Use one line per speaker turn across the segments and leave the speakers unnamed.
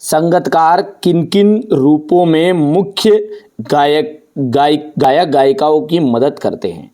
संगीतकार किन किन रूपों में मुख्य गायक गायिकाओं की मदद करते हैं।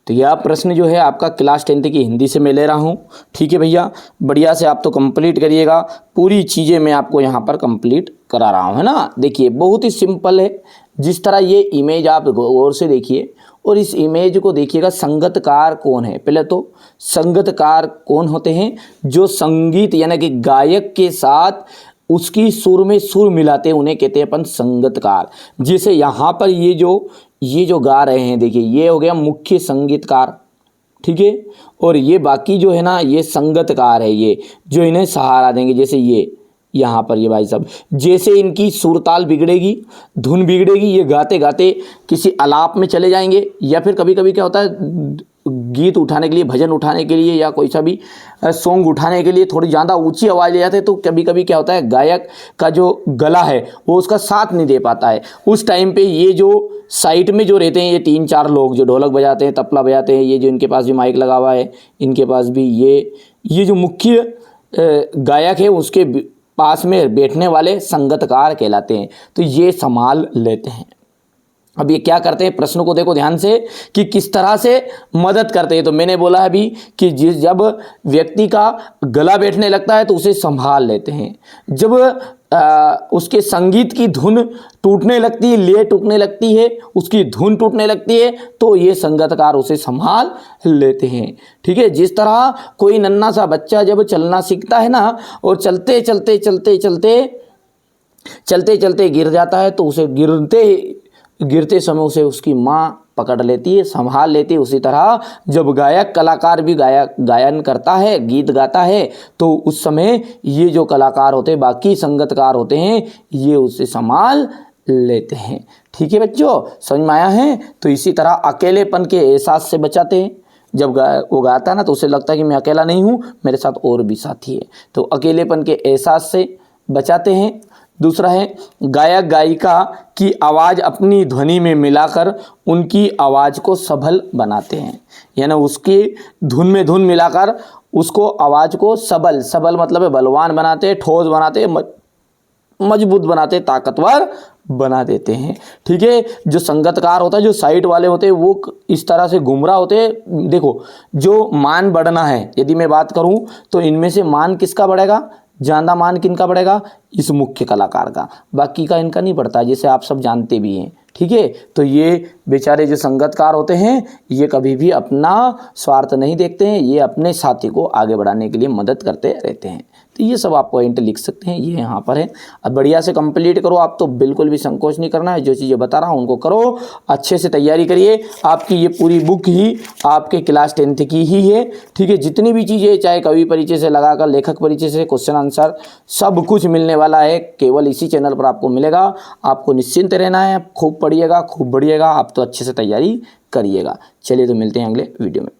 तो यह प्रश्न जो है आपका क्लास 10th की हिंदी से मैं ले रहा हूँ। ठीक है भैया, बढ़िया से आप तो कंप्लीट करिएगा, पूरी चीज़ें मैं आपको यहाँ पर कंप्लीट करा रहा हूँ, है ना। देखिए बहुत ही सिंपल है, जिस तरह ये इमेज आप गौर से देखिए और इस इमेज को देखिएगा। संगीतकार कौन है, पहले तो संगीतकार कौन होते हैं, जो संगीत यानी कि गायक के साथ उसकी सुर में सुर मिलाते हैं, उन्हें कहते हैं अपन संगीतकार। जैसे यहाँ पर ये जो गा रहे हैं, देखिए ये हो गया मुख्य संगीतकार, ठीक है। और ये बाकी जो है ना, ये संगीतकार है, ये जो इन्हें सहारा देंगे। जैसे ये यहाँ पर ये भाई साहब, जैसे इनकी सुर ताल बिगड़ेगी, धुन बिगड़ेगी, ये गाते गाते किसी आलाप में चले जाएंगे, या फिर कभी कभी क्या होता है गीत उठाने के लिए, भजन उठाने के लिए, या कोई सा भी सॉन्ग उठाने के लिए थोड़ी ज़्यादा ऊंची आवाज़ ले जाते हैं, तो कभी कभी क्या होता है गायक का जो गला है वो उसका साथ नहीं दे पाता है। उस टाइम पे ये जो साइड में जो रहते हैं, ये 3-4 लोग जो ढोलक बजाते हैं, तबला बजाते हैं, ये जो इनके पास भी माइक लगा हुआ है, इनके पास भी ये जो मुख्य गायक है उसके पास में बैठने वाले संगीतकार कहलाते हैं। तो ये संभाल लेते हैं। अब ये क्या करते हैं, प्रश्न को देखो ध्यान से कि किस तरह से मदद करते हैं। तो मैंने बोला अभी कि जब व्यक्ति का गला बैठने लगता है तो उसे संभाल लेते हैं। जब उसके संगीत की धुन टूटने लगती है, लय टूटने लगती है, उसकी धुन टूटने लगती है, तो ये संगीतकार उसे संभाल लेते हैं। ठीक है, जिस तरह कोई नन्हा सा बच्चा जब चलना सीखता है ना, और चलते चलते चलते चलते चलते चलते गिर जाता है, तो उसे गिरते समय उसे उसकी माँ पकड़ लेती है, संभाल लेती है। उसी तरह जब गायक कलाकार भी गायन करता है, गीत गाता है, तो उस समय ये जो कलाकार होते हैं, बाकी संगीतकार होते हैं, ये उसे संभाल लेते हैं। ठीक है बच्चों, समझ में आया है। तो इसी तरह अकेलेपन के एहसास से बचाते हैं। जब वो गाता है ना, तो उसे लगता है कि मैं अकेला नहीं हूँ, मेरे साथ और भी साथी है, तो अकेलेपन के एहसास से बचाते हैं। दूसरा है गायक गायिका की आवाज़ अपनी ध्वनि में मिलाकर उनकी आवाज़ को सबल बनाते हैं, यानी उसकी धुन में धुन मिलाकर उसको आवाज़ को सबल मतलब है बलवान बनाते हैं, ठोस बनाते हैं, मजबूत बनाते हैं, ताकतवर बना देते हैं। ठीक है, जो संगीतकार होता है, जो साइड वाले होते हैं, वो इस तरह से गुमराह होते हैं। देखो जो मान बढ़ना है, यदि मैं बात करूं तो इनमें से मान किसका बढ़ेगा, ज़्यादा मान किनका बढ़ेगा, इस मुख्य कलाकार का, बाकी का इनका नहीं बढ़ता, जैसे आप सब जानते भी हैं। ठीक है, तो ये बेचारे जो संगीतकार होते हैं, ये कभी भी अपना स्वार्थ नहीं देखते हैं, ये अपने साथी को आगे बढ़ाने के लिए मदद करते रहते हैं। तो ये सब आप पॉइंट लिख सकते हैं, ये यहाँ पर है। अब बढ़िया से कंप्लीट करो, आप तो बिल्कुल भी संकोच नहीं करना है, जो चीज़ें बता रहा हूँ उनको करो, अच्छे से तैयारी करिए। आपकी ये पूरी बुक ही आपके क्लास 10th की ही है। ठीक है, जितनी भी चीज़ें, चाहे कवि परिचय से लगाकर लेखक परिचय से क्वेश्चन आंसर, सब कुछ मिलने वाला है, केवल इसी चैनल पर आपको मिलेगा। आपको निश्चिंत रहना है, खूब पढ़िएगा, खूब बढ़िएगा, आप तो अच्छे से तैयारी करिएगा। चलिए तो मिलते हैं अगले वीडियो में।